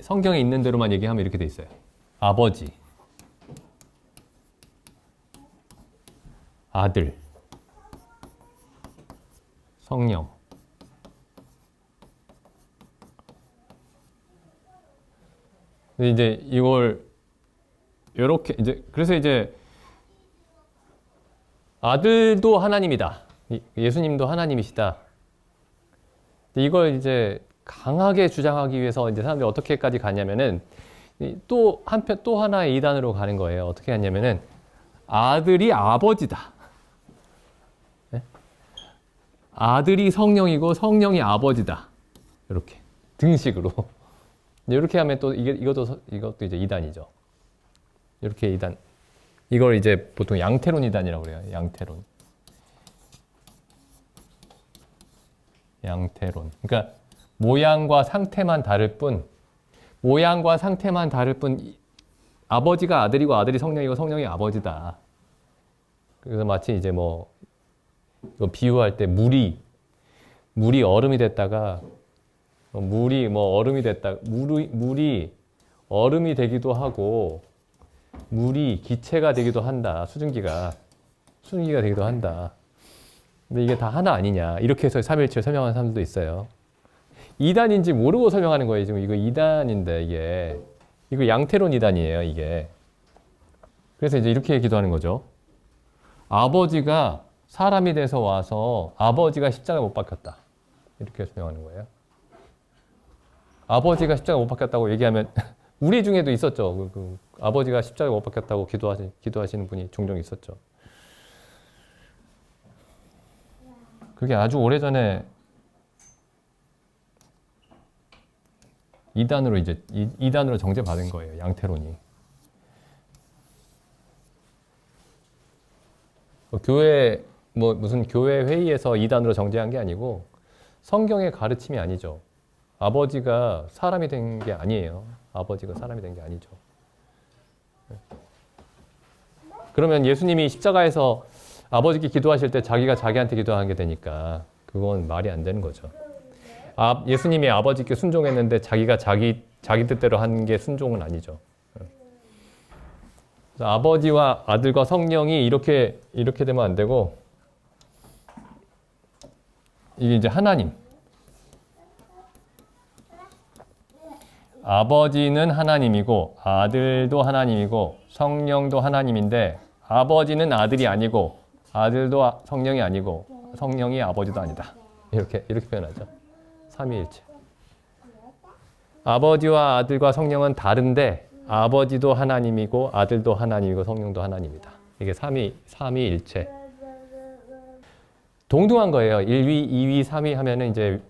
성경에 있는 대로만 얘기하면 이렇게 돼 있어요. 아버지, 아들, 성령. 근데 이제 이걸 이렇게 이제 그래서 이제 아들도 하나님이다. 예수님도 하나님이시다. 이걸 이제 강하게 주장하기 위해서 이제 사람들이 어떻게까지 가냐면은 또 한편 또 하나의 이단으로 가는 거예요. 어떻게 하냐면은 아들이 아버지다. 네? 아들이 성령이고 성령이 아버지다. 이렇게 등식으로 이렇게 하면 또 이것도 이제 이단이죠. 이렇게 이단. 이걸 이제 보통 양태론 이단이라고 그래요. 양태론. 양태론. 그러니까 모양과 상태만 다를 뿐, 모양과 상태만 다를 뿐, 아버지가 아들이고 아들이 성령이고 성령이 아버지다. 그래서 마치 이제 뭐 이거 비유할 때 물이 얼음이 됐다가 물이 뭐 얼음이 됐다. 물이 얼음이 되기도 하고 물이 기체가 되기도 한다. 수증기가 되기도 한다. 근데 이게 다 하나 아니냐. 이렇게 해서 삼위일체를 설명하는 사람들도 있어요. 이단인지 모르고 설명하는 거예요. 지금 이거 이단인데 이거 양태론 이단이에요. 이게. 그래서 이제 이렇게 기도하는 거죠. 아버지가 사람이 돼서 와서 아버지가 십자가에 못 박혔다. 이렇게 설명하는 거예요. 아버지가 십자가에 못 박혔다고 얘기하면 우리 중에도 있었죠. 아버지가 십자가에 못 박혔다고 기도하시는 분이 종종 있었죠. 그게 아주 오래전에 이단으로 정죄받은 거예요. 양태론이. 교회 무슨 교회 회의에서 이단으로 정죄한 게 아니고 성경의 가르침이 아니죠. 아버지가 사람이 된 게 아니에요. 아버지가 사람이 된 게 아니죠. 그러면 예수님이 십자가에서 아버지께 기도하실 때 자기가 자기한테 기도하게 되니까 그건 말이 안 되는 거죠. 예수님이 아버지께 순종했는데 자기가 자기 뜻대로 한 게 순종은 아니죠. 그래서 아버지와 아들과 성령이 이렇게 되면 안 되고 이게 이제 하나님. 아버지는 하나님이고 아들도 하나님이고 성령도 하나님인데 아버지는 아들이 아니고 아들도 성령이 아니고 성령이 아버지도 아니다. 이렇게 표현하죠. 삼위일체. 아버지와 아들과 성령은 다른데 아버지도 하나님이고 아들도 하나님이고 성령도 하나님이다. 이게 삼위일체. 동등한 거예요. 1위, 2위, 3위 하면은 이제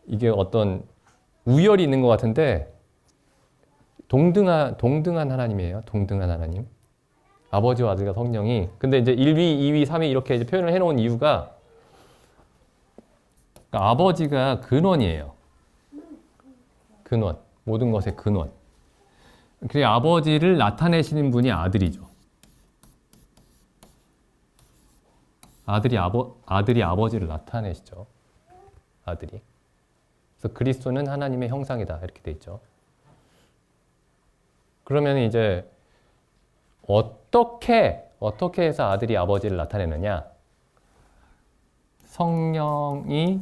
이게 어떤 우열이 있는 것 같은데 동등한 하나님이에요. 동등한 하나님. 아버지와 아들과 성령이. 근데 이제 1위, 2위, 3위 이렇게 이제 표현을 해놓은 이유가 그러니까 아버지가 근원이에요. 근원. 모든 것의 근원. 그래서 아버지를 나타내시는 분이 아들이죠. 아들이 아버지를 나타내시죠. 아들이. 그래서 그리스도는 하나님의 형상이다. 이렇게 돼 있죠. 그러면 이제 어떻게 해서 아들이 아버지를 나타내느냐? 성령이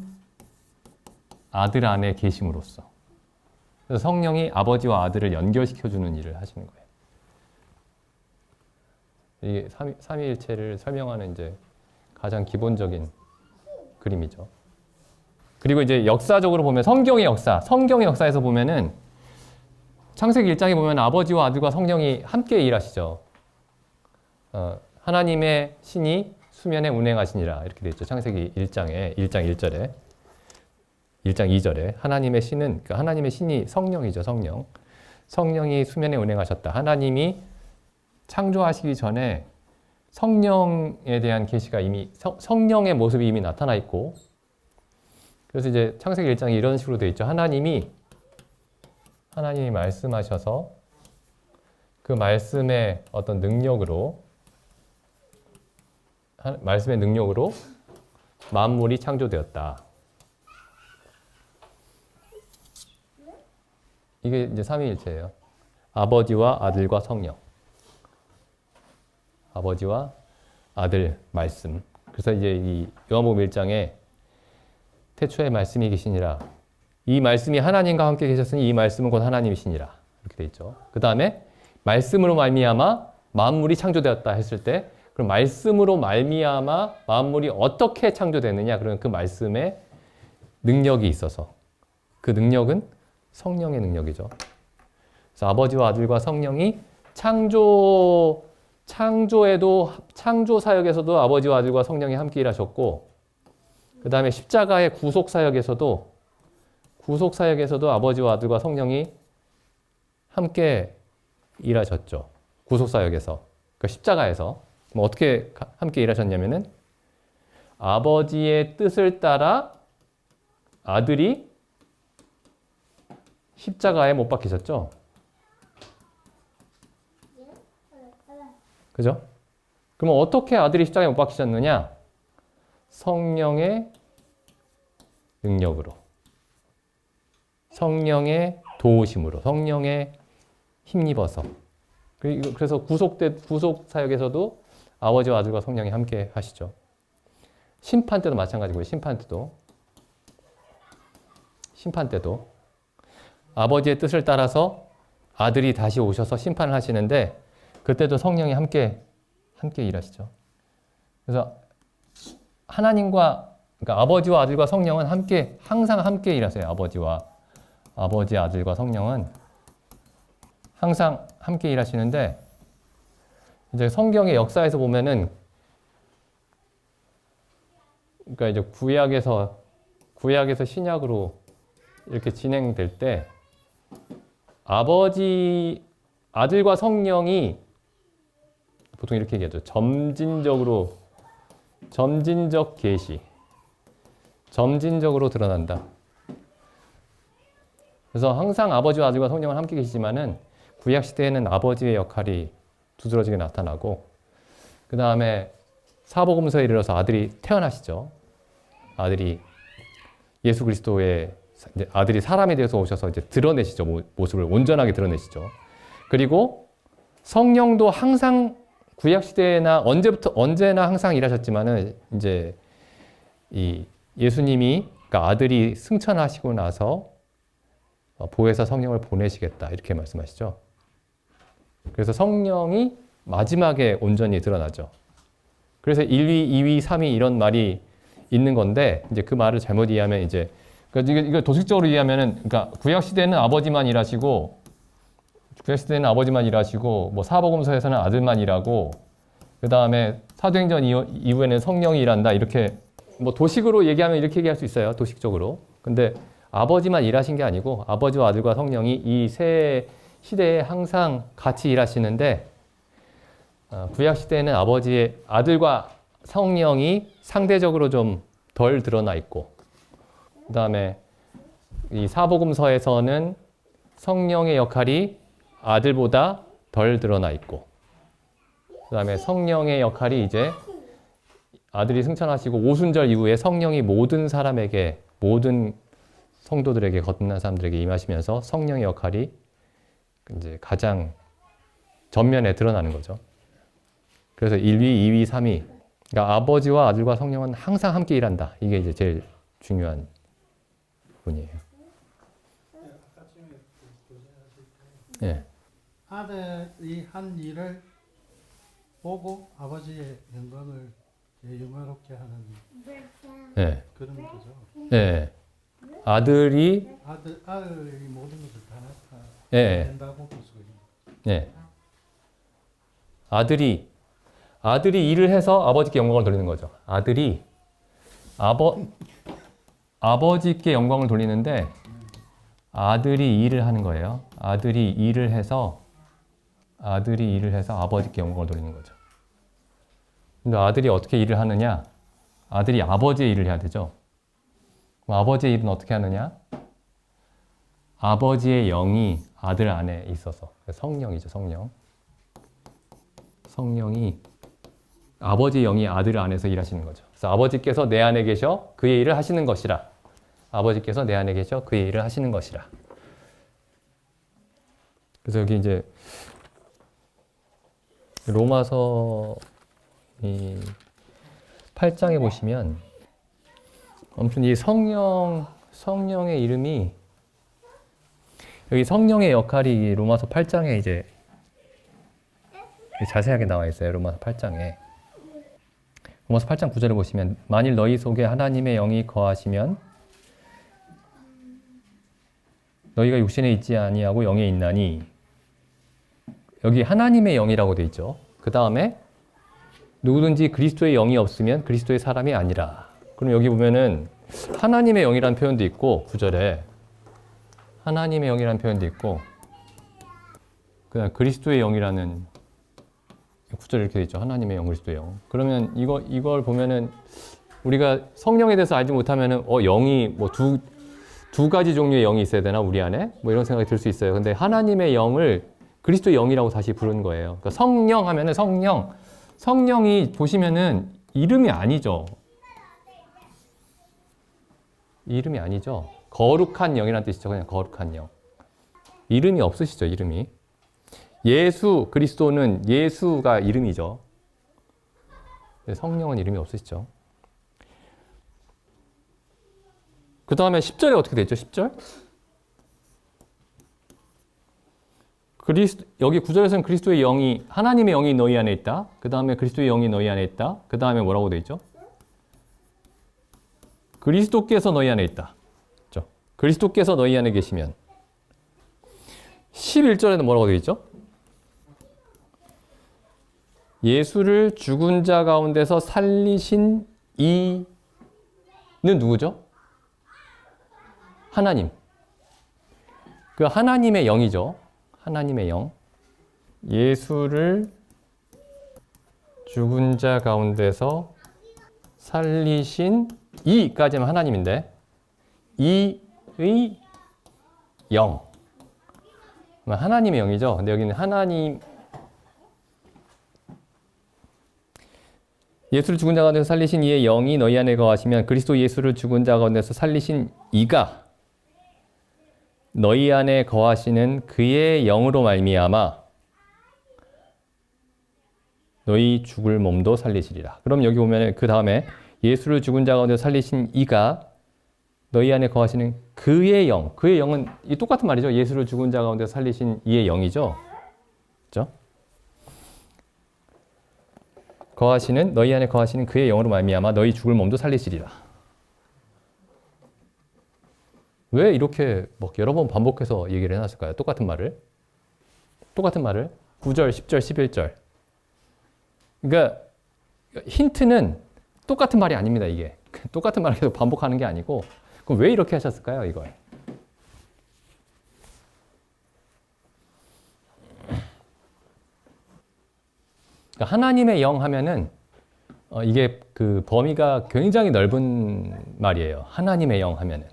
아들 안에 계심으로써. 그래서 성령이 아버지와 아들을 연결시켜주는 일을 하시는 거예요. 이게 삼위일체를 설명하는 이제 가장 기본적인 그림이죠. 그리고 이제 역사적으로 보면 성경의 역사에서 보면은 창세기 1장에 보면 아버지와 아들과 성령이 함께 일하시죠. 하나님의 신이 수면에 운행하시니라 이렇게 되어 있죠. 창세기 1장 1절에 1장 2절에 하나님의 신은 하나님의 신이 성령이죠. 성령이 수면에 운행하셨다. 하나님이 창조하시기 전에 성령에 대한 계시가 이미 성령의 모습이 이미 나타나 있고 그래서 이제 창세기 1장이 이런 식으로 되어 있죠. 하나님이 말씀하셔서 그 말씀의 어떤 말씀의 능력으로 만물이 창조되었다. 이게 이제 삼위일체예요. 아버지와 아들과 성령. 아버지와 아들 말씀. 그래서 이제 이 요한복음 1장에 태초에 말씀이 계시니라. 이 말씀이 하나님과 함께 계셨으니 이 말씀은 곧 하나님이시니라. 이렇게 돼 있죠. 그 다음에 말씀으로 말미암아 만물이 창조되었다 했을 때 그럼 말씀으로 말미암아 만물이 어떻게 창조되느냐? 그러면 그 말씀에 능력이 있어서 그 능력은 성령의 능력이죠. 그래서 아버지와 아들과 성령이 창조에도 창조 사역에서도 아버지와 아들과 성령이 함께 일하셨고 그 다음에 십자가의 구속 사역에서도 아버지와 아들과 성령이 함께 일하셨죠. 구속 사역에서 그러니까 십자가에서 어떻게 함께 일하셨냐면은 아버지의 뜻을 따라 아들이 십자가에 못 박히셨죠. 그죠? 그러면 어떻게 아들이 십자가에 못 박히셨느냐? 성령의 능력으로, 성령의 도우심으로, 성령에 힘입어서. 그래서 구속 사역에서도 아버지와 아들과 성령이 함께 하시죠. 심판 때도 마찬가지고요. 심판 때도 아버지의 뜻을 따라서 아들이 다시 오셔서 심판을 하시는데 그때도 성령이 함께 일하시죠. 그래서 하나님과 그러니까 아버지와 아들과 성령은 항상 함께 일하세요. 아버지, 아들과 성령은 항상 함께 일하시는데 이제 성경의 역사에서 보면은 그러니까 이제 구약에서 신약으로 이렇게 진행될 때 아들과 성령이 보통 이렇게 얘기하죠. 점진적 계시. 점진적으로 드러난다. 그래서 항상 아버지와 아들과 성령은 함께 계시지만은 구약 시대에는 아버지의 역할이 두드러지게 나타나고 그 다음에 사복음서에 이르러서 아들이 태어나시죠. 아들이 예수 그리스도의 아들이 사람에 대해서 오셔서 이제 드러내시죠. 모습을 온전하게 드러내시죠. 그리고 성령도 항상 구약 시대나 언제나 항상 일하셨지만은 이제 이 예수님이 그러니까 아들이 승천하시고 나서 보혜사 성령을 보내시겠다 이렇게 말씀하시죠. 그래서 성령이 마지막에 온전히 드러나죠. 그래서 1위, 2위, 3위 이런 말이 있는 건데 이제 그 말을 잘못 이해하면 이제 그러니까 이거 도식적으로 이해하면은 그러니까 구약 시대는 아버지만 일하시고 뭐 사복음서에서는 아들만 일하고 그 다음에 사도행전 이후에는 성령이 일한다 이렇게 뭐 도식으로 얘기하면 이렇게 얘기할 수 있어요. 도식적으로. 근데 아버지만 일하신 게 아니고 아버지와 아들과 성령이 이 세 시대에 항상 같이 일하시는데 구약 시대에는 아들과 성령이 상대적으로 좀 덜 드러나 있고 그 다음에 이 사복음서에서는 성령의 역할이 아들보다 덜 드러나 있고 그 다음에 성령의 역할이 이제 아들이 승천하시고 오순절 이후에 성령이 모든 사람에게 모든 성도들에게 거듭난 사람들에게 임하시면서 성령의 역할이 이제 가장 전면에 드러나는 거죠. 그래서 1위, 2위, 3위 그러니까 아버지와 아들과 성령은 항상 함께 일한다. 이게 이제 제일 중요한 부분이에요. 예. 아들이 한 일을 보고 아버지의 영광을 영화롭게 하는 예. 그런 거죠. 예. 아들이 모든 것을 다 예. 나타낸다고 볼 수가 있는 거죠. 예. 아들이 일을 해서 아버지께 영광을 돌리는 거죠. 아들이 아버지께 영광을 돌리는데 아들이 일을 하는 거예요. 아들이 일을 해서 아버지께 영광을 돌리는 거죠. 근데 아들이 어떻게 일을 하느냐? 아들이 아버지의 일을 해야 되죠. 그럼 아버지의 일은 어떻게 하느냐? 아버지의 영이 아들 안에 있어서 성령이죠, 성령. 성령이 아버지의 영이 아들 안에서 일하시는 거죠. 그래서 아버지께서 내 안에 계셔 그의 일을 하시는 것이라. 아버지께서 내 안에 계셔 그의 일을 하시는 것이라. 그래서 여기 이제 로마서 이 8장에 보시면 아무튼 이 성령의 이름이 여기 성령의 역할이 로마서 8장에 이제 자세하게 나와 있어요. 로마서 8장에. 로마서 8장 9절을 보시면 만일 너희 속에 하나님의 영이 거하시면 너희가 육신에 있지 아니하고 영에 있나니 여기 하나님의 영이라고 돼 있죠. 그 다음에 누구든지 그리스도의 영이 없으면 그리스도의 사람이 아니라. 그럼 여기 보면은 하나님의 영이라는 표현도 있고 9절에 하나님의 영이라는 표현도 있고 그다음 그리스도의 영이라는 9절에 이렇게 돼 있죠. 하나님의 영, 그리스도의 영. 그러면 이걸 보면은 우리가 성령에 대해서 알지 못하면은 영이 뭐 두 가지 종류의 영이 있어야 되나 우리 안에? 뭐 이런 생각이 들 수 있어요. 근데 하나님의 영을 그리스도의 영이라고 다시 부른 거예요. 그러니까 성령 하면은 성령이 보시면은 이름이 아니죠. 이름이 아니죠. 거룩한 영이라는 뜻이죠. 그냥 거룩한 영. 이름이 없으시죠, 이름이. 예수, 그리스도는 예수가 이름이죠. 성령은 이름이 없으시죠. 그 다음에 10절에 어떻게 되죠? 10절? 여기 9절에서는 그리스도의 영이, 하나님의 영이 너희 안에 있다. 그 다음에 그리스도의 영이 너희 안에 있다. 그 다음에 뭐라고 되어 있죠? 그리스도께서 너희 안에 있다. 그렇죠? 그리스도께서 너희 안에 계시면 11절에는 뭐라고 되어 있죠? 예수를 죽은 자 가운데서 살리신 이는 누구죠? 하나님. 그 하나님의 영이죠. 하나님의 영. 예수를 죽은 자 가운데서 살리신 이까지는 하나님인데 이의 영. 하나님의 영이죠. 근데 여기는 하나님 예수를 죽은 자 가운데서 살리신 이의 영이 너희 안에 거하시면 그리스도 예수를 죽은 자 가운데서 살리신 이가 너희 안에 거하시는 그의 영으로 말미암아 너희 죽을 몸도 살리시리라. 그럼 여기 보면 그 다음에 예수를 죽은 자 가운데서 살리신 이가 너희 안에 거하시는 그의 영. 그의 영은 이 똑같은 말이죠. 예수를 죽은 자 가운데서 살리신 이의 영이죠. 그렇죠? 너희 안에 거하시는 그의 영으로 말미암아 너희 죽을 몸도 살리시리라. 왜 이렇게 막 여러 번 반복해서 얘기를 해놨을까요? 똑같은 말을. 9절, 10절, 11절. 그러니까 힌트는 똑같은 말이 아닙니다. 이게. 똑같은 말을 계속 반복하는 게 아니고 그럼 왜 이렇게 하셨을까요? 이걸. 그러니까 하나님의 영 하면은 이게 그 범위가 굉장히 넓은 말이에요. 하나님의 영 하면은.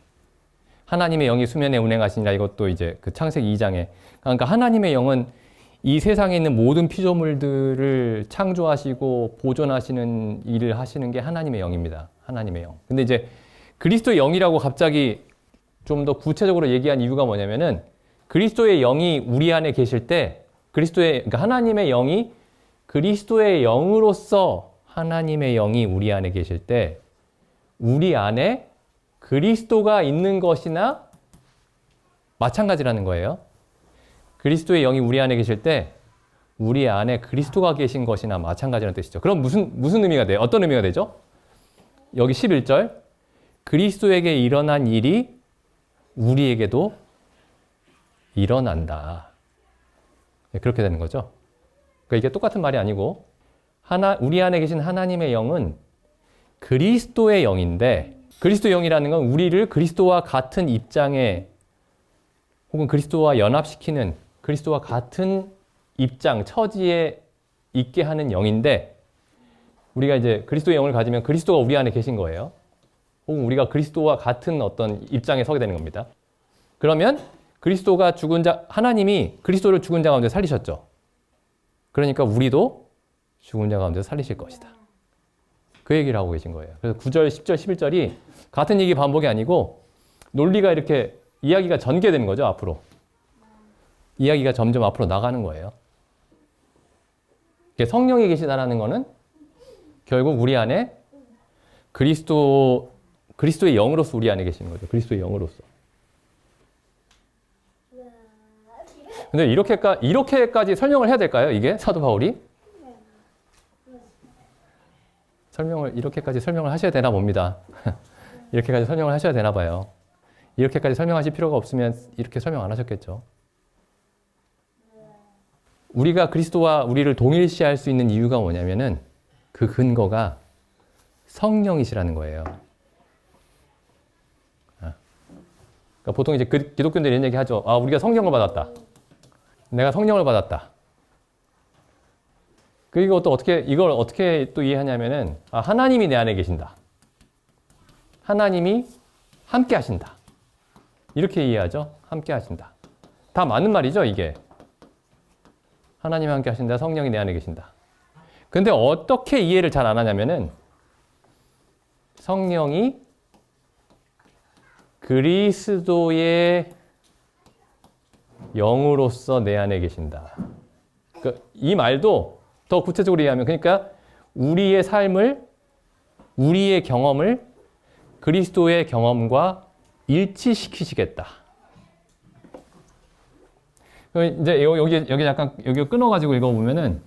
하나님의 영이 수면에 운행하시니라 이것도 이제 그 창세기 2장에 그러니까 하나님의 영은 이 세상에 있는 모든 피조물들을 창조하시고 보존하시는 일을 하시는 게 하나님의 영입니다. 하나님의 영. 근데 이제 그리스도의 영이라고 갑자기 좀 더 구체적으로 얘기한 이유가 뭐냐면은 그리스도의 영이 우리 안에 계실 때 그러니까 하나님의 영이 그리스도의 영으로서 하나님의 영이 우리 안에 계실 때 우리 안에 그리스도가 있는 것이나 마찬가지라는 거예요. 그리스도의 영이 우리 안에 계실 때 우리 안에 그리스도가 계신 것이나 마찬가지라는 뜻이죠. 그럼 무슨 의미가 돼요? 어떤 의미가 되죠? 여기 11절 그리스도에게 일어난 일이 우리에게도 일어난다. 그렇게 되는 거죠. 그러니까 이게 똑같은 말이 아니고 우리 안에 계신 하나님의 영은 그리스도의 영인데 그리스도의 영이라는 건 우리를 그리스도와 같은 입장에 혹은 그리스도와 연합시키는 그리스도와 같은 입장, 처지에 있게 하는 영인데 우리가 이제 그리스도의 영을 가지면 그리스도가 우리 안에 계신 거예요. 혹은 우리가 그리스도와 같은 어떤 입장에 서게 되는 겁니다. 그러면 하나님이 그리스도를 죽은 자 가운데 살리셨죠. 그러니까 우리도 죽은 자 가운데 살리실 것이다. 그 얘기를 하고 계신 거예요. 그래서 9절, 10절, 11절이 같은 얘기 반복이 아니고 논리가 이렇게 이야기가 전개되는 거죠, 앞으로. 이야기가 점점 앞으로 나가는 거예요. 성령이 계시다라는 거는 결국 우리 안에 그리스도의 영으로서 우리 안에 계시는 거죠. 그리스도의 영으로서. 근데 이렇게까지 설명을 해야 될까요? 이게 사도 바울이? 이렇게까지 설명을 하셔야 되나 봅니다. 이렇게까지 설명을 하셔야 되나 봐요. 이렇게까지 설명하실 필요가 없으면 이렇게 설명 안 하셨겠죠. 우리가 그리스도와 우리를 동일시할 수 있는 이유가 뭐냐면은 그 근거가 성령이시라는 거예요. 그러니까 보통 이제 기독교인들이 이런 얘기 하죠. 아, 우리가 성령을 받았다. 내가 성령을 받았다. 그리고 또 이걸 어떻게 또 이해하냐면은, 아, 하나님이 내 안에 계신다. 하나님이 함께 하신다. 이렇게 이해하죠. 함께 하신다. 다 맞는 말이죠, 이게. 하나님이 함께 하신다. 성령이 내 안에 계신다. 근데 어떻게 이해를 잘 안 하냐면은, 성령이 그리스도의 영으로서 내 안에 계신다. 그러니까 이 말도 더 구체적으로 이해하면, 그러니까 우리의 삶을, 우리의 경험을 그리스도의 경험과 일치시키시겠다. 이제 여기 약간 여기 끊어가지고 읽어보면은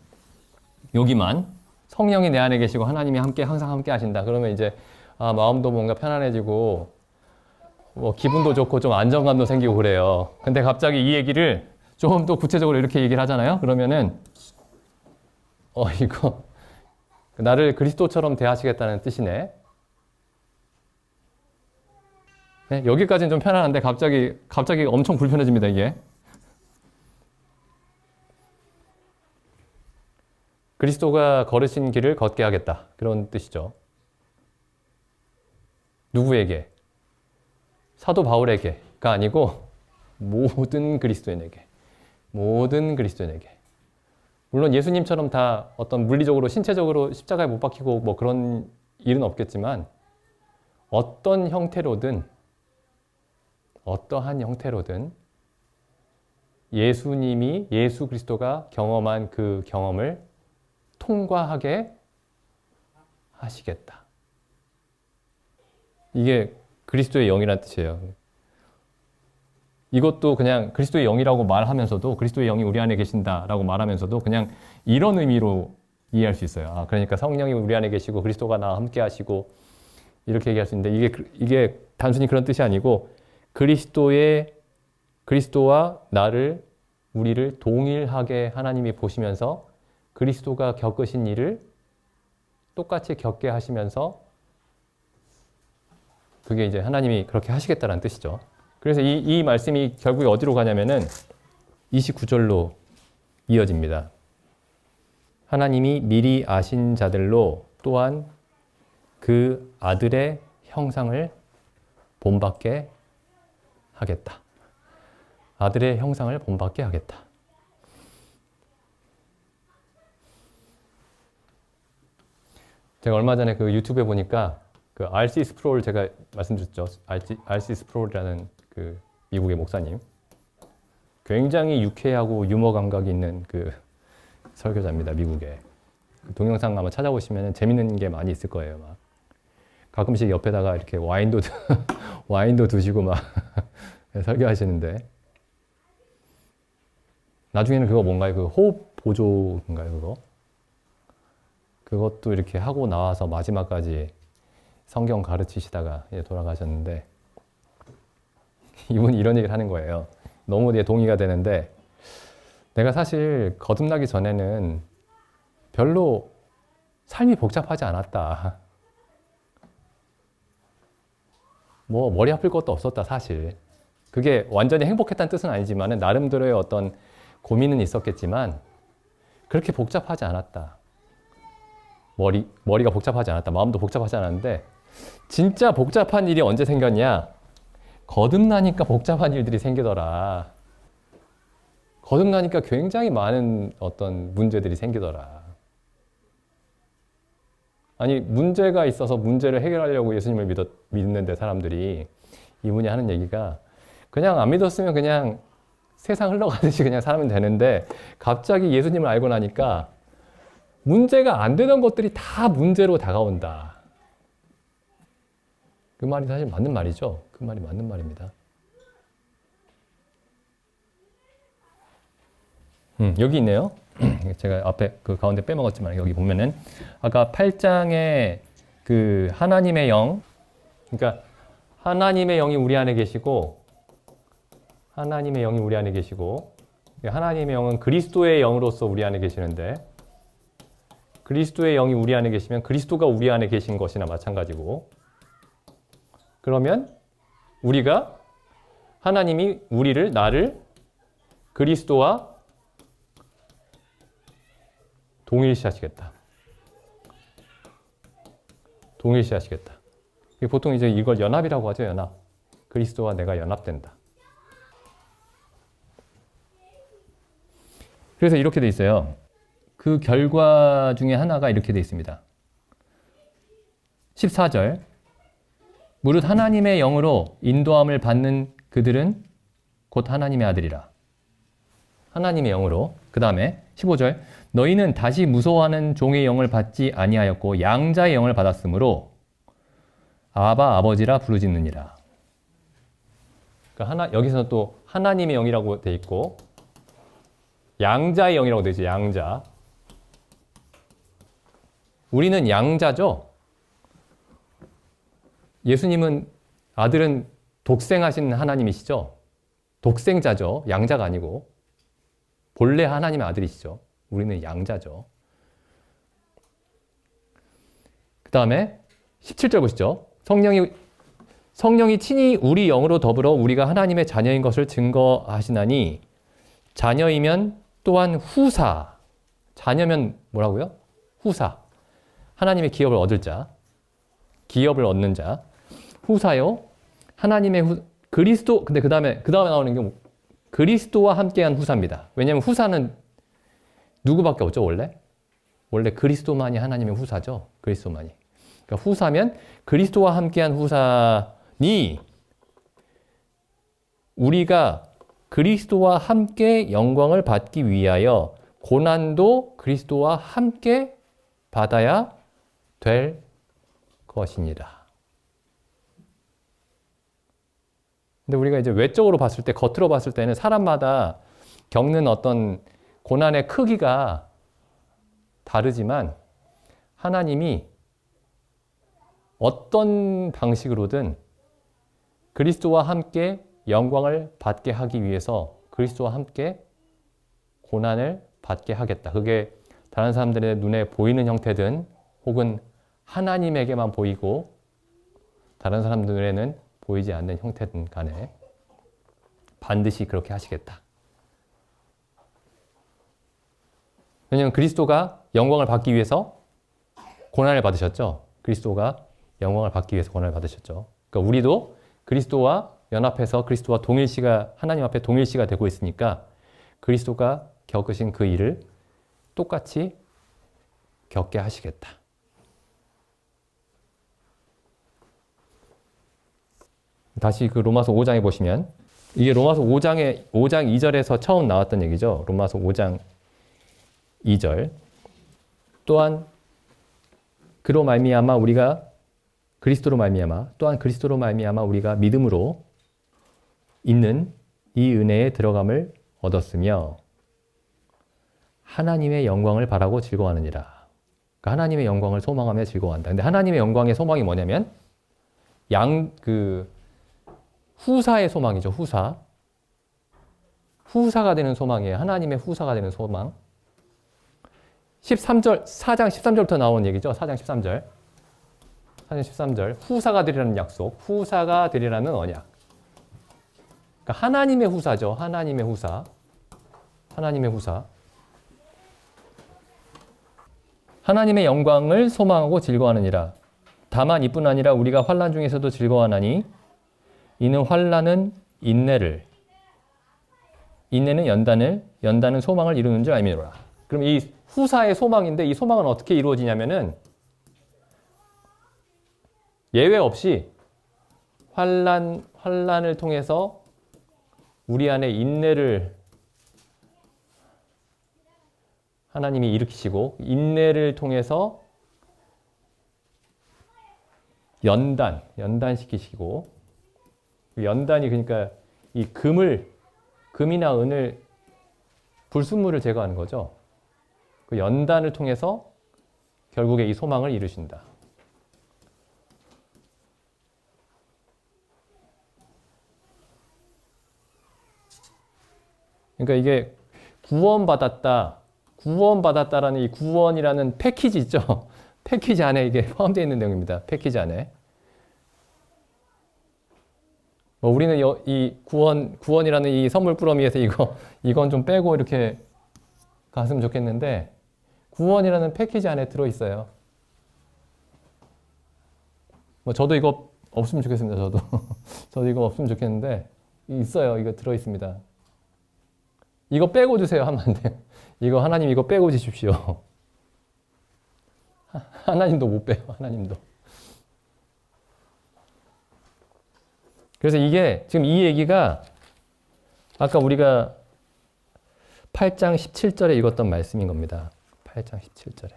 여기만 성령이 내 안에 계시고 하나님이 항상 함께 하신다. 그러면 이제 마음도 뭔가 편안해지고 뭐 기분도 좋고 좀 안정감도 생기고 그래요. 근데 갑자기 이 얘기를 좀 더 구체적으로 이렇게 얘기를 하잖아요. 그러면은 이거 나를 그리스도처럼 대하시겠다는 뜻이네. 네, 여기까지는 좀 편안한데 갑자기 엄청 불편해집니다, 이게. 그리스도가 걸으신 길을 걷게 하겠다. 그런 뜻이죠. 누구에게? 사도 바울에게가 아니고 모든 그리스도인에게. 모든 그리스도인에게. 물론 예수님처럼 다 어떤 물리적으로 신체적으로 십자가에 못 박히고 뭐 그런 일은 없겠지만 어떤 형태로든 어떠한 형태로든 예수 그리스도가 경험한 그 경험을 통과하게 하시겠다. 이게 그리스도의 영이라는 뜻이에요. 이것도 그냥 그리스도의 영이라고 말하면서도 그리스도의 영이 우리 안에 계신다라고 말하면서도 그냥 이런 의미로 이해할 수 있어요. 그러니까 성령이 우리 안에 계시고 그리스도가 나와 함께 하시고 이렇게 얘기할 수 있는데 이게 단순히 그런 뜻이 아니고 그리스도와 우리를 동일하게 하나님이 보시면서 그리스도가 겪으신 일을 똑같이 겪게 하시면서 그게 이제 하나님이 그렇게 하시겠다는 뜻이죠. 그래서 이 말씀이 결국에 어디로 가냐면은 29절로 이어집니다. 하나님이 미리 아신 자들로 또한 그 아들의 형상을 본받게 하겠다. 아들의 형상을 본받게 하겠다. 제가 얼마 전에 그 유튜브에 보니까 그 R.C. 스프롤 제가 말씀드렸죠. R.C. 스프롤이라는 그 미국의 목사님. 굉장히 유쾌하고 유머 감각이 있는 그 설교자입니다. 미국에. 동영상 한번 찾아보시면 재밌는 게 많이 있을 거예요. 막 가끔씩 옆에다가 이렇게 와인도 두시고 막 설교하시는데 나중에는 그거 뭔가요? 그 호흡 보조인가요? 그거? 그것도 이렇게 하고 나와서 마지막까지 성경 가르치시다가 돌아가셨는데 이분이 이런 얘기를 하는 거예요. 너무 동의가 되는데 내가 사실 거듭나기 전에는 별로 삶이 복잡하지 않았다. 뭐 머리 아플 것도 없었다 사실. 그게 완전히 행복했다는 뜻은 아니지만 나름대로의 어떤 고민은 있었겠지만 그렇게 복잡하지 않았다. 머리가 복잡하지 않았다. 마음도 복잡하지 않았는데 진짜 복잡한 일이 언제 생겼냐? 거듭나니까 복잡한 일들이 생기더라. 거듭나니까 굉장히 많은 어떤 문제들이 생기더라. 아니 문제가 있어서 문제를 해결하려고 예수님을 믿는데 사람들이 이분이 하는 얘기가 그냥 안 믿었으면 그냥 세상 흘러가듯이 그냥 살면 되는데 갑자기 예수님을 알고 나니까 문제가 안 되던 것들이 다 문제로 다가온다. 그 말이 사실 맞는 말이죠. 그 말이 맞는 말입니다. 여기 있네요. 제가 앞에 그 가운데 빼먹었지만 여기 보면은 아까 8장에 그 하나님의 영, 그러니까 하나님의 영이 우리 안에 계시고 하나님의 영이 우리 안에 계시고 하나님의 영은 그리스도의 영으로서 우리 안에 계시는데 그리스도의 영이 우리 안에 계시면 그리스도가 우리 안에 계신 것이나 마찬가지고 그러면 우리가 하나님이 우리를 나를 그리스도와 동일시하시겠다. 동일시하시겠다. 보통 이제 이걸 연합이라고 하죠. 연합. 그리스도와 내가 연합된다. 그래서 이렇게 돼 있어요. 그 결과 중에 하나가 이렇게 돼 있습니다. 14절. 무릇 하나님의 영으로 인도함을 받는 그들은 곧 하나님의 아들이라. 하나님의 영으로. 그 다음에 15절. 너희는 다시 무서워하는 종의 영을 받지 아니하였고 양자의 영을 받았으므로 아바 아버지라 부르짖느니라. 그러니까 여기서 또 하나님의 영이라고 돼 있고 양자의 영이라고 돼 있죠. 양자. 우리는 양자죠. 예수님은 아들은 독생하신 하나님이시죠. 독생자죠. 양자가 아니고 본래 하나님의 아들이시죠. 우리는 양자죠. 그 다음에 17절 보시죠. 성령이 친히 우리 영으로 더불어 우리가 하나님의 자녀인 것을 증거하시나니 자녀이면 또한 후사. 자녀면 뭐라고요? 후사. 하나님의 기업을 얻을 자. 기업을 얻는 자. 후사요. 하나님의 그리스도. 근데 그 다음에 나오는 게 그리스도와 함께한 후사입니다. 왜냐하면 후사는 누구밖에 없죠, 원래? 원래 그리스도만이 하나님의 후사죠. 그리스도만이. 그러니까 후사면 그리스도와 함께한 후사니 우리가 그리스도와 함께 영광을 받기 위하여 고난도 그리스도와 함께 받아야 될 것이니라. 근데 우리가 이제 외적으로 봤을 때, 겉으로 봤을 때는 사람마다 겪는 어떤 고난의 크기가 다르지만 하나님이 어떤 방식으로든 그리스도와 함께 영광을 받게 하기 위해서 그리스도와 함께 고난을 받게 하겠다. 그게 다른 사람들의 눈에 보이는 형태든 혹은 하나님에게만 보이고 다른 사람들 눈에는 보이지 않는 형태든 간에 반드시 그렇게 하시겠다. 왜냐하면 그리스도가 영광을 받기 위해서 고난을 받으셨죠. 그리스도가 영광을 받기 위해서 고난을 받으셨죠. 그러니까 우리도 그리스도와 연합해서 그리스도와 동일시가 하나님 앞에 동일시가 되고 있으니까 그리스도가 겪으신 그 일을 똑같이 겪게 하시겠다. 다시 그 로마서 5장에 보시면 이게 로마서 5장 2절에서 처음 나왔던 얘기죠. 로마서 5장 2절. 또한 그로 말미암아 우리가 그리스도로 말미암아 또한 그리스도로 말미암아 우리가 믿음으로 있는 이 은혜에 들어감을 얻었으며 하나님의 영광을 바라고 즐거워하느니라. 그러니까 하나님의 영광을 소망하며 즐거워한다. 근데 하나님의 영광의 소망이 뭐냐면 후사의 소망이죠. 후사가 되는 소망이에요. 하나님의 후사가 되는 소망. 4장 13절부터 나온 얘기죠. 4장 13절. 4장 13절. 후사가 되리라는 약속. 후사가 되리라는 언약. 그러니까 하나님의 후사죠. 하나님의 후사. 하나님의 후사. 하나님의 영광을 소망하고 즐거워하느니라. 다만 이뿐 아니라 우리가 환난 중에서도 즐거워하나니 이는 환난은 인내를, 인내는 연단은 소망을 이루는 줄 알미노라. 그럼 이 후사의 소망인데 이 소망은 어떻게 이루어지냐면은 예외 없이 환난을 통해서 우리 안에 인내를 하나님이 일으키시고 인내를 통해서 연단시키시고 연단이 그러니까 이 금이나 은을 불순물을 제거하는 거죠. 그 연단을 통해서 결국에 이 소망을 이루신다. 그러니까 이게 구원받았다라는 이 구원이라는 패키지 있죠. 패키지 안에 이게 포함되어 있는 내용입니다. 패키지 안에. 뭐 우리는 이 구원이라는 이 선물 꾸러미에서 이건 좀 빼고 이렇게 갔으면 좋겠는데 구원이라는 패키지 안에 들어있어요. 뭐 저도 이거 없으면 좋겠습니다. 저도 이거 없으면 좋겠는데 있어요. 이거 들어있습니다. 이거 빼고 주세요 하면 안 돼요. 이거 하나님 이거 빼고 주십시오. 하나님도 못 빼요. 하나님도. 그래서 이게 지금 이 얘기가 아까 우리가 8장 17절에 읽었던 말씀인 겁니다. 8장 17절에.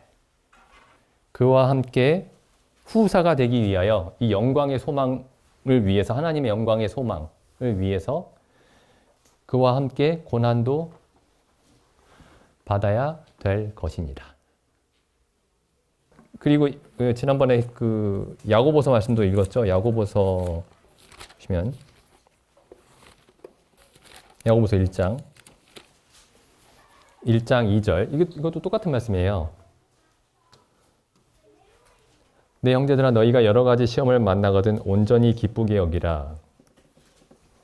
그와 함께 후사가 되기 위하여 이 영광의 소망을 위해서 하나님의 영광의 소망을 위해서 그와 함께 고난도 받아야 될 것이니라. 그리고 지난번에 그 야고보서 말씀도 읽었죠. 야고보서 보시면 야고보서 1장 2절 이것도 똑같은 말씀이에요. 내 형제들아 너희가 여러 가지 시험을 만나거든 온전히 기쁘게 여기라.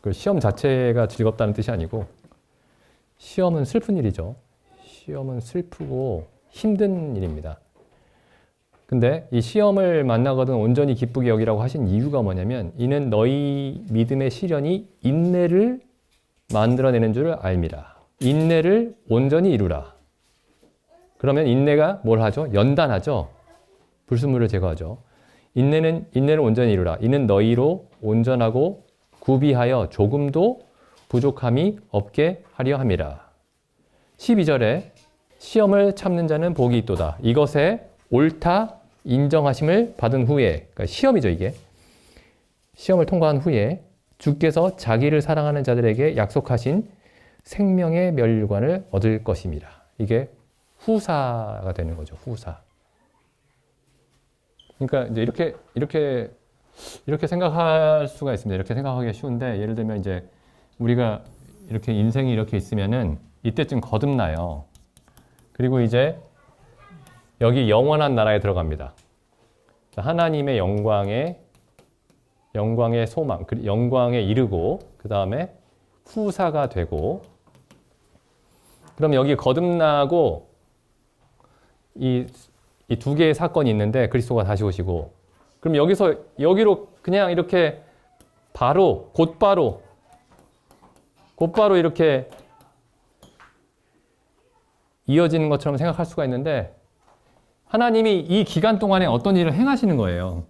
그 시험 자체가 즐겁다는 뜻이 아니고 시험은 슬픈 일이죠. 시험은 슬프고 힘든 일입니다. 근데 이 시험을 만나거든 온전히 기쁘게 여기라고 하신 이유가 뭐냐면 이는 너희 믿음의 시련이 인내를 만들어내는 줄 알미라. 인내를 온전히 이루라. 그러면 인내가 뭘 하죠? 연단하죠. 불순물을 제거하죠. 인내를 온전히 이루라. 이는 너희로 온전하고 구비하여 조금도 부족함이 없게 하려 함이라. 12절에 시험을 참는 자는 복이 있도다. 이것에 옳다 인정하심을 받은 후에, 그러니까 시험이죠 이게. 시험을 통과한 후에 주께서 자기를 사랑하는 자들에게 약속하신 생명의 멸관을 얻을 것임이라. 이게 후사가 되는 거죠. 후사. 그러니까 이제 이렇게 생각할 수가 있습니다. 이렇게 생각하기가 쉬운데 예를 들면 이제 우리가 이렇게 인생이 이렇게 있으면은 이때쯤 거듭나요. 그리고 이제 여기 영원한 나라에 들어갑니다. 하나님의 영광의 소망, 영광에 이르고 그 다음에 후사가 되고 그럼 여기 거듭나고 이 두 개의 사건이 있는데 그리스도가 다시 오시고 그럼 여기로 그냥 이렇게 곧바로 이렇게 이어지는 것처럼 생각할 수가 있는데 하나님이 이 기간 동안에 어떤 일을 행하시는 거예요.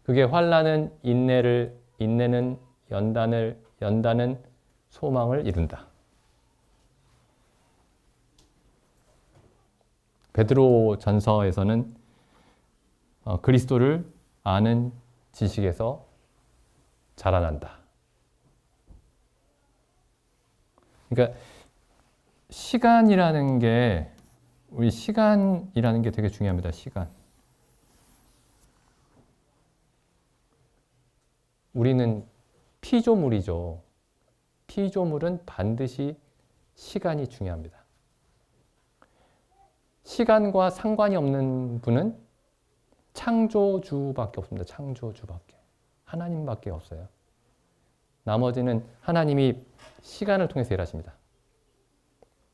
그게 환난은 인내는 연단은 소망을 이룬다. 베드로 전서에서는 그리스도를 아는 지식에서 자라난다. 그러니까 시간이라는 게 되게 중요합니다. 시간. 우리는 피조물이죠. 피조물은 반드시 시간이 중요합니다. 시간과 상관이 없는 분은 창조주밖에 없습니다. 창조주밖에. 하나님밖에 없어요. 나머지는 하나님이 시간을 통해서 일하십니다.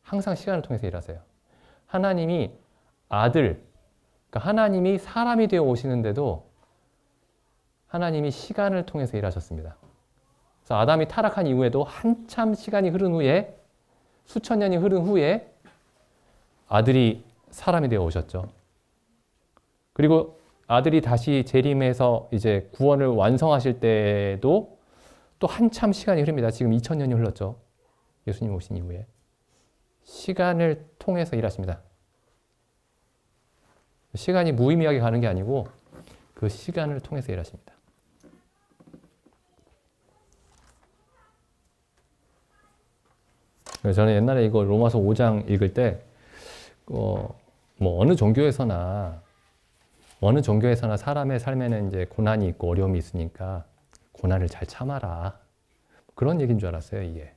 항상 시간을 통해서 일하세요. 하나님이 그러니까 하나님이 사람이 되어 오시는데도 하나님이 시간을 통해서 일하셨습니다. 그래서 아담이 타락한 이후에도 한참 시간이 흐른 후에 수천 년이 흐른 후에 아들이 사람이 되어 오셨죠. 그리고 아들이 다시 재림해서 이제 구원을 완성하실 때도 또 한참 시간이 흐릅니다. 지금 2000년이 흘렀죠. 예수님 오신 이후에. 시간을 통해서 일하십니다. 시간이 무의미하게 가는 게 아니고 그 시간을 통해서 일하십니다. 그래서 저는 옛날에 이거 로마서 5장 읽을 때 뭐 어느 종교에서나 사람의 삶에는 이제 고난이 있고 어려움이 있으니까 고난을 잘 참아라. 그런 얘기인 줄 알았어요, 이게.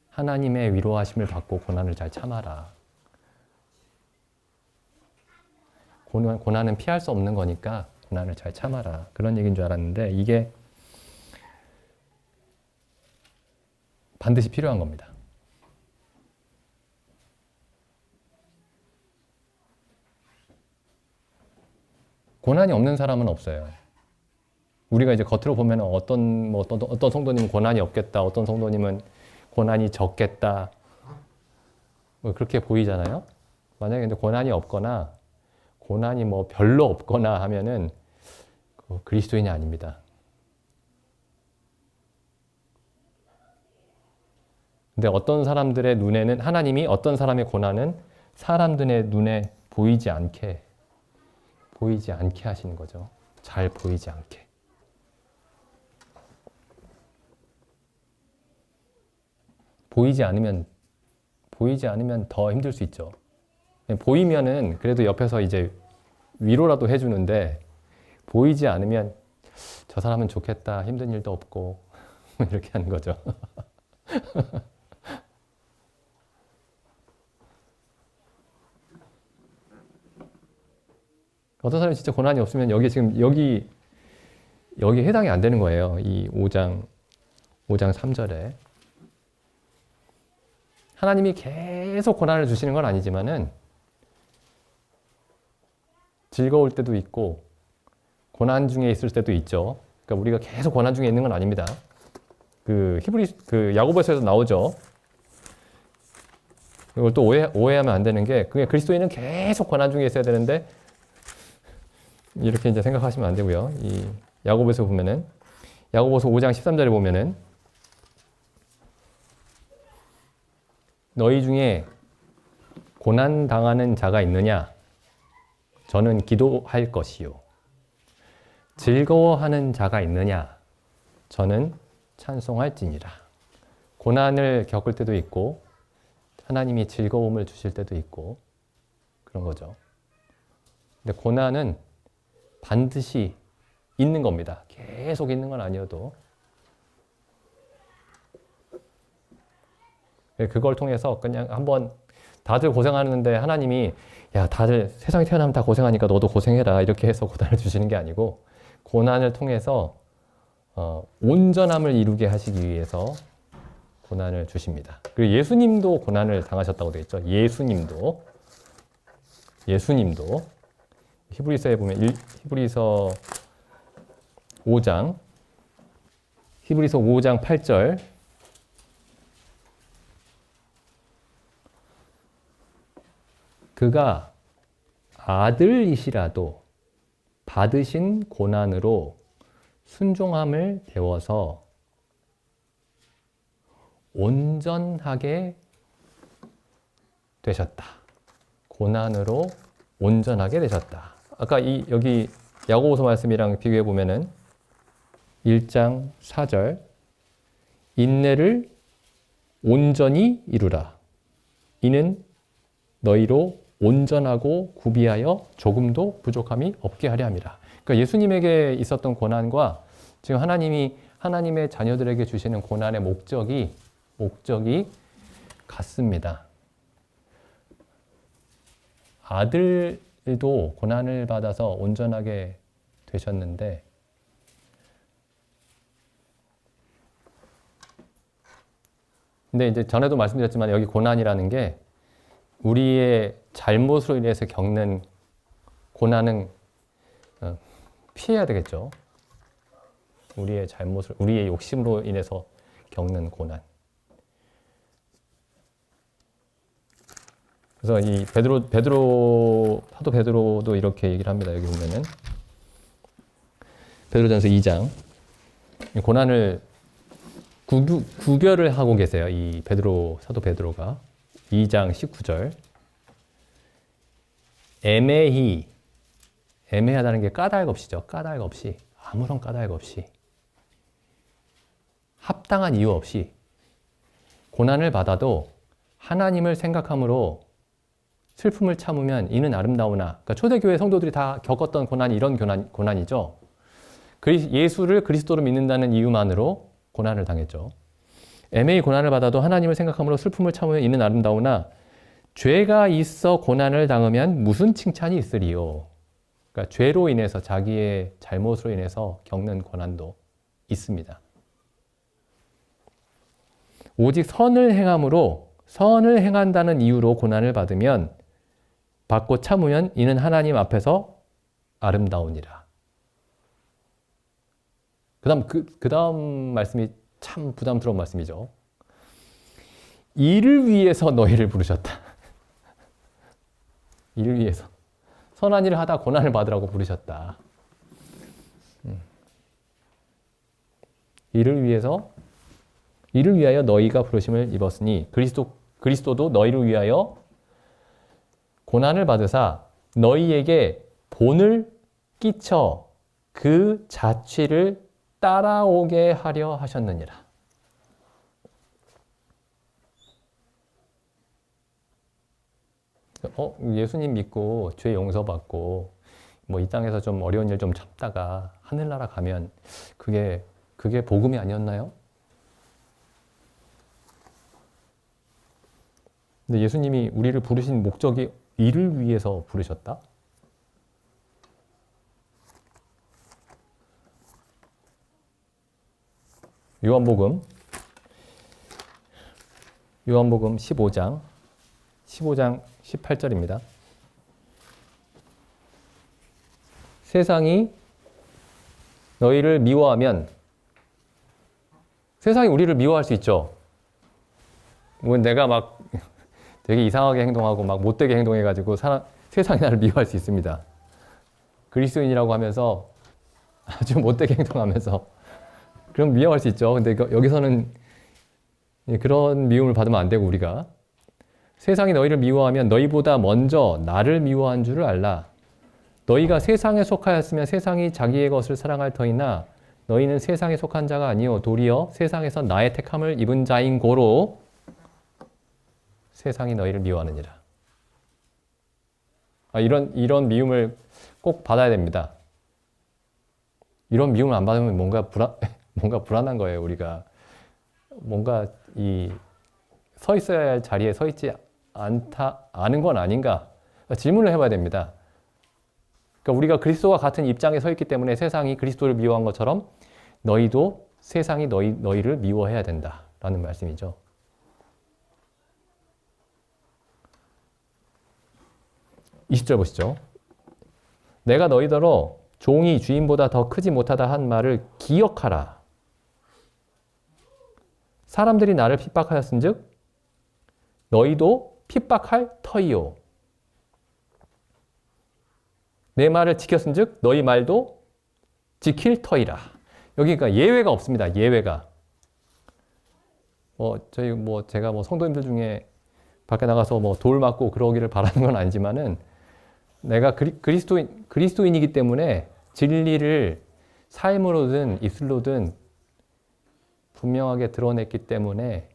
하나님의 위로하심을 받고 고난을 잘 참아라. 고난은 피할 수 없는 거니까 고난을 잘 참아라. 그런 얘기인 줄 알았는데 이게 반드시 필요한 겁니다. 고난이 없는 사람은 없어요. 우리가 이제 겉으로 보면 어떤 성도님은 고난이 없겠다, 어떤 성도님은 고난이 적겠다, 뭐 그렇게 보이잖아요. 만약에 이제 고난이 없거나 고난이 뭐 별로 없거나 하면은 그리스도인이 아닙니다. 근데 어떤 사람들의 눈에는 하나님이 어떤 사람의 고난은 사람들의 눈에 보이지 않게 하시는 거죠. 잘 보이지 않게. 보이지 않으면 더 힘들 수 있죠. 보이면은 그래도 옆에서 이제 위로라도 해주는데 보이지 않으면 저 사람은 좋겠다, 힘든 일도 없고 이렇게 하는 거죠. 어떤 사람이 진짜 고난이 없으면 여기 해당이 안 되는 거예요. 이 5장 3절에. 하나님이 계속 고난을 주시는 건 아니지만은 즐거울 때도 있고 고난 중에 있을 때도 있죠. 그러니까 우리가 계속 고난 중에 있는 건 아닙니다. 그 야고보서에서 나오죠. 이걸 또 오해하면 안 되는 게 그게 그리스도인은 계속 고난 중에 있어야 되는데 이렇게 이제 생각하시면 안 되고요. 이 야고보서 보면은 야고보서 5장 13절에 보면은 너희 중에 고난 당하는 자가 있느냐? 저는 기도할 것이요. 즐거워하는 자가 있느냐? 저는 찬송할지니라. 고난을 겪을 때도 있고 하나님이 즐거움을 주실 때도 있고 그런 거죠. 근데 고난은 반드시 있는 겁니다. 계속 있는 건 아니어도. 그걸 통해서 그냥 한번 다들 고생하는데 하나님이 야, 다들 세상에 태어나면 다 고생하니까 너도 고생해라 이렇게 해서 고난을 주시는 게 아니고 고난을 통해서 온전함을 이루게 하시기 위해서 고난을 주십니다. 그리고 예수님도 고난을 당하셨다고 되어 있죠. 예수님도 히브리서에 보면 히브리서 5장 8절 그가 아들이시라도 받으신 고난으로 순종함을 배워서 온전하게 되셨다. 고난으로 온전하게 되셨다. 아까 여기 야고보서 말씀이랑 비교해 보면은 1장 4절 인내를 온전히 이루라. 이는 너희로 온전하고 구비하여 조금도 부족함이 없게 하려 함이라. 그러니까 예수님에게 있었던 고난과 지금 하나님이 하나님의 자녀들에게 주시는 고난의 목적이 같습니다. 아들도 고난을 받아서 온전하게 되셨는데 근데 이제 전에도 말씀드렸지만 여기 고난이라는 게 우리의 잘못으로 인해서 겪는 고난은 피해야 되겠죠. 우리의 욕심으로 인해서 겪는 고난. 그래서 이 사도 베드로도 이렇게 얘기를 합니다. 여기 보면은 베드로전서 2장. 고난을 구별을 하고 계세요. 이 베드로, 사도 베드로가. 2장 19절. 애매하다는 게 까닭 없이죠. 까닭 없이. 아무런 까닭 없이. 합당한 이유 없이. 고난을 받아도 하나님을 생각함으로 슬픔을 참으면 이는 아름다우나. 그러니까 초대교회 성도들이 다 겪었던 고난이 이런 고난이죠. 예수를 그리스도로 믿는다는 이유만으로 고난을 당했죠. 애매히 고난을 받아도 하나님을 생각함으로 슬픔을 참으면 이는 아름다우나 죄가 있어 고난을 당하면 무슨 칭찬이 있으리요. 그러니까 죄로 인해서 자기의 잘못으로 인해서 겪는 고난도 있습니다. 오직 선을 행한다는 이유로 고난을 받고 참으면 이는 하나님 앞에서 아름다우니라. 그 다음 말씀이 참 부담스러운 말씀이죠. 이를 위해서 너희를 부르셨다. 이를 위해서. 선한 일을 하다 고난을 받으라고 부르셨다. 이를 위하여 너희가 부르심을 입었으니 그리스도도 너희를 위하여 고난을 받으사 너희에게 본을 끼쳐 그 자취를 따라오게 하려 하셨느니라. 예수님 믿고 죄 용서받고 뭐 이 땅에서 좀 어려운 일 좀 참다가 하늘나라 가면 그게 복음이 아니었나요? 근데 예수님이 우리를 부르신 목적이 이를 위해서 부르셨다? 요한복음 15장 18절입니다. 세상이 너희를 미워하면 세상이 우리를 미워할 수 있죠. 뭐 내가 막 되게 이상하게 행동하고 막 못되게 행동해가지고 세상이 나를 미워할 수 있습니다. 그리스도인이라고 하면서 아주 못되게 행동하면서 그럼 미워할 수 있죠. 근데 여기서는 그런 미움을 받으면 안 되고 우리가 세상이 너희를 미워하면 너희보다 먼저 나를 미워한 줄을 알라. 너희가 세상에 속하였으면 세상이 자기의 것을 사랑할 터이나 너희는 세상에 속한 자가 아니요 도리어 세상에서 나의 택함을 입은 자인 고로 세상이 너희를 미워하느니라. 이런 미움을 꼭 받아야 됩니다. 이런 미움을 안 받으면 뭔가 불안한 거예요. 우리가 뭔가 서 있어야 할 자리에 서 있지 않은 건 아닌가 질문을 해봐야 됩니다. 그러니까 우리가 그리스도와 같은 입장에 서 있기 때문에 세상이 그리스도를 미워한 것처럼 너희도 세상이 너희를 미워해야 된다라는 말씀이죠. (20절) 보시죠. 내가 너희더러 종이 주인보다 더 크지 못하다 한 말을 기억하라. 사람들이 나를 핍박하였은즉 너희도 핍박할 터이요. 내 말을 지켰은즉 너희 말도 지킬 터이라. 여기 그러니까 예외가 없습니다. 예외가. 제가 성도님들 중에 밖에 나가서 돌 맞고 그러기를 바라는 건 아니지만은 내가 그리스도인이기 때문에 진리를 삶으로든 입술로든 분명하게 드러냈기 때문에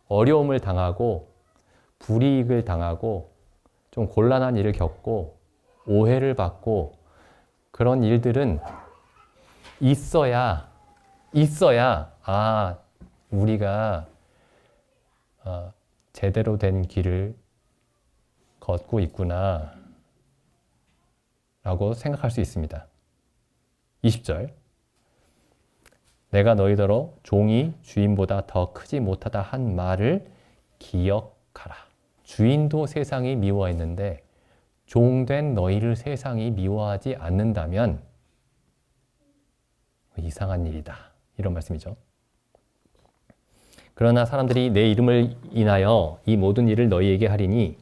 어려움을 당하고 불이익을 당하고 좀 곤란한 일을 겪고 오해를 받고 그런 일들은 있어야 우리가 제대로 된 길을 걷고 있구나 라고 생각할 수 있습니다. 20절 내가 너희더러 종이 주인보다 더 크지 못하다 한 말을 기억하라. 주인도 세상이 미워했는데 종된 너희를 세상이 미워하지 않는다면 이상한 일이다. 이런 말씀이죠. 그러나 사람들이 내 이름을 인하여 이 모든 일을 너희에게 하리니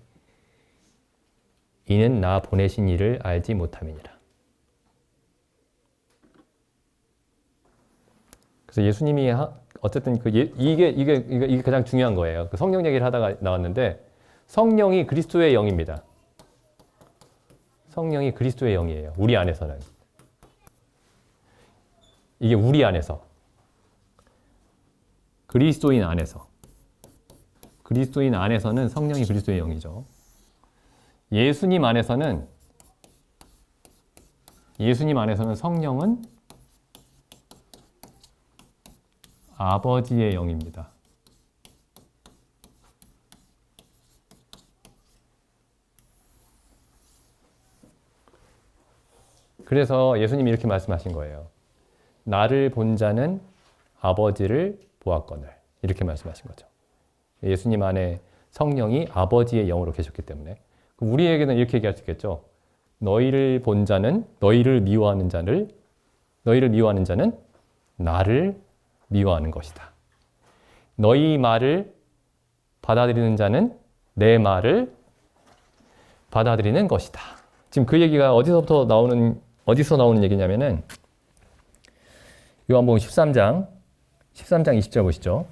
이는 나 보내신 이를 알지 못함이니라. 그래서 예수님이 어쨌든 이게 가장 중요한 거예요. 그 성령 얘기를 하다가 나왔는데 성령이 그리스도의 영입니다. 성령이 그리스도의 영이에요. 우리 안에서는. 이게 우리 안에서. 그리스도인 안에서. 그리스도인 안에서는 성령이 그리스도의 영이죠. 예수님 안에서는 성령은 아버지의 영입니다. 그래서 예수님이 이렇게 말씀하신 거예요. 나를 본 자는 아버지를 보았거늘. 이렇게 말씀하신 거죠. 예수님 안에 성령이 아버지의 영으로 계셨기 때문에. 그럼 우리에게는 이렇게 얘기할 수 있겠죠. 너희를 본 자는, 너희를 미워하는 자는 나를 미워하는 것이다. 너희 말을 받아들이는 자는 내 말을 받아들이는 것이다. 지금 그 얘기가 어디서 나오는 얘기냐면은 요한복음 13장 20절 보시죠.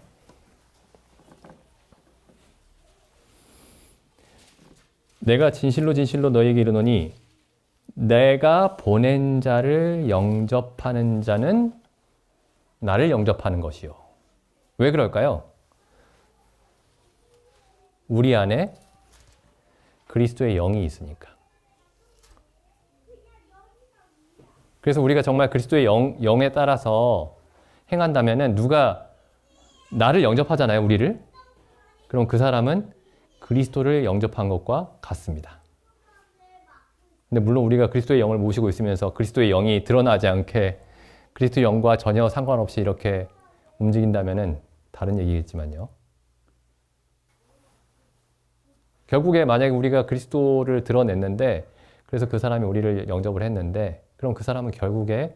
내가 진실로 진실로 너희에게 이르노니 내가 보낸 자를 영접하는 자는 나를 영접하는 것이요. 왜 그럴까요? 우리 안에 그리스도의 영이 있으니까. 그래서 우리가 정말 그리스도의 영에 따라서 행한다면은 누가 나를 영접하잖아요, 우리를. 그럼 그 사람은 그리스도를 영접한 것과 같습니다. 근데 물론 우리가 그리스도의 영을 모시고 있으면서 그리스도의 영이 드러나지 않게 그리스도의 영과 전혀 상관없이 이렇게 움직인다면은 다른 얘기겠지만요. 결국에 만약에 우리가 그리스도를 드러냈는데 그래서 그 사람이 우리를 영접을 했는데 그럼 그 사람은 결국에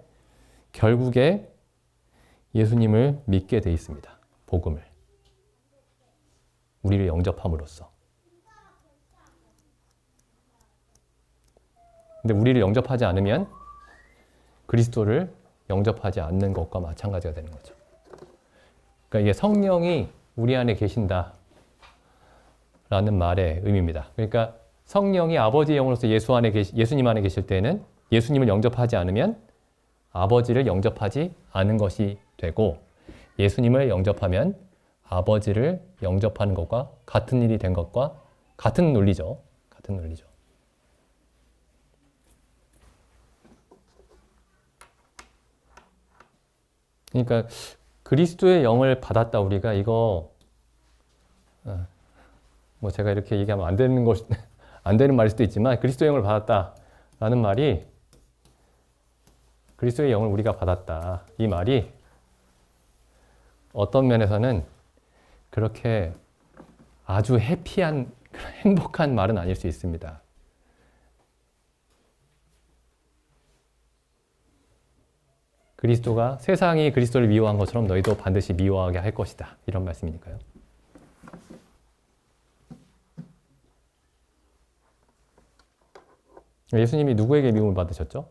예수님을 믿게 돼 있습니다. 복음을. 우리를 영접함으로써. 근데 우리를 영접하지 않으면 그리스도를 영접하지 않는 것과 마찬가지가 되는 거죠. 그러니까 이게 성령이 우리 안에 계신다 라는 말의 의미입니다. 그러니까 성령이 아버지의 영으로서 예수님 안에 계실 때는 예수님을 영접하지 않으면 아버지를 영접하지 않은 것이 되고 예수님을 영접하면 아버지를 영접하는 것과 같은 일이 된 것과 같은 논리죠. 같은 논리죠. 그러니까 그리스도의 영을 받았다 우리가 이거 뭐 제가 이렇게 얘기하면 안 되는 말일 수도 있지만 그리스도의 영을 받았다라는 말이 그리스도의 영을 우리가 받았다 이 말이 어떤 면에서는 그렇게 아주 해피한 행복한 말은 아닐 수 있습니다. 그리스도가 세상이 그리스도를 미워한 것처럼 너희도 반드시 미워하게 할 것이다. 이런 말씀이니까요. 예수님이 누구에게 미움을 받으셨죠?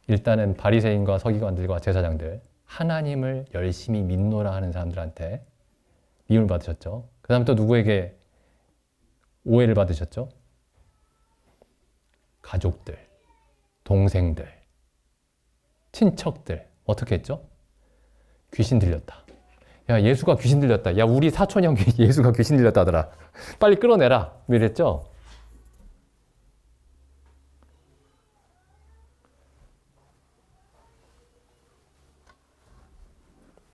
일단은 바리새인과 서기관들과 제사장들, 하나님을 열심히 믿노라 하는 사람들한테 미움을 받으셨죠. 그 다음 또 누구에게 오해를 받으셨죠? 가족들, 동생들, 친척들. 어떻게 했죠? 귀신 들렸다. 야, 예수가 귀신 들렸다. 야, 우리 사촌 형 예수가 귀신 들렸다더라. 빨리 끌어내라. 이랬죠?